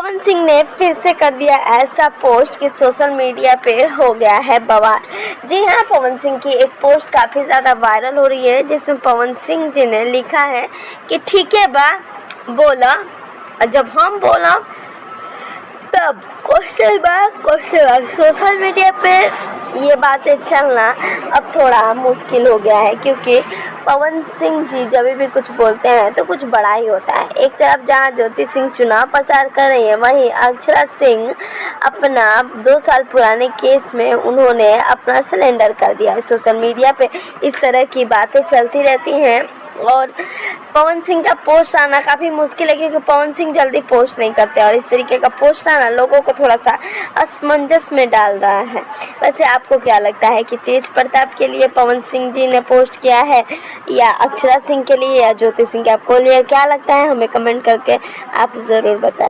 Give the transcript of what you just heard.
पवन सिंह ने फिर से कर दिया ऐसा पोस्ट कि सोशल मीडिया पे हो गया है बवाल। जी हाँ, पवन सिंह की एक पोस्ट काफ़ी ज़्यादा वायरल हो रही है, जिसमें पवन सिंह जी ने लिखा है कि ठीक है बा बोला, जब हम बोला तब क्वेश्चन। सोशल मीडिया पे ये बातें चलना अब थोड़ा मुश्किल हो गया है, क्योंकि पवन सिंह जी जब भी कुछ बोलते हैं तो कुछ बड़ा ही होता है। एक तरफ जहां ज्योति सिंह चुनाव प्रचार कर रही है, वहीं अक्षरा सिंह अपना 2 साल पुराने केस में उन्होंने अपना सरेंडर कर दिया है। सोशल मीडिया पे इस तरह की बातें चलती रहती हैं और पवन सिंह का पोस्ट आना काफ़ी मुश्किल है, क्योंकि पवन सिंह जल्दी पोस्ट नहीं करते और इस तरीके का पोस्ट आना लोगों को थोड़ा सा असमंजस में डाल रहा है। वैसे आपको क्या लगता है कि तेज प्रताप के लिए पवन सिंह जी ने पोस्ट किया है या अक्षरा सिंह के लिए या ज्योति सिंह के? आपको लिए क्या लगता है, हमें कमेंट करके आप ज़रूर बताएं।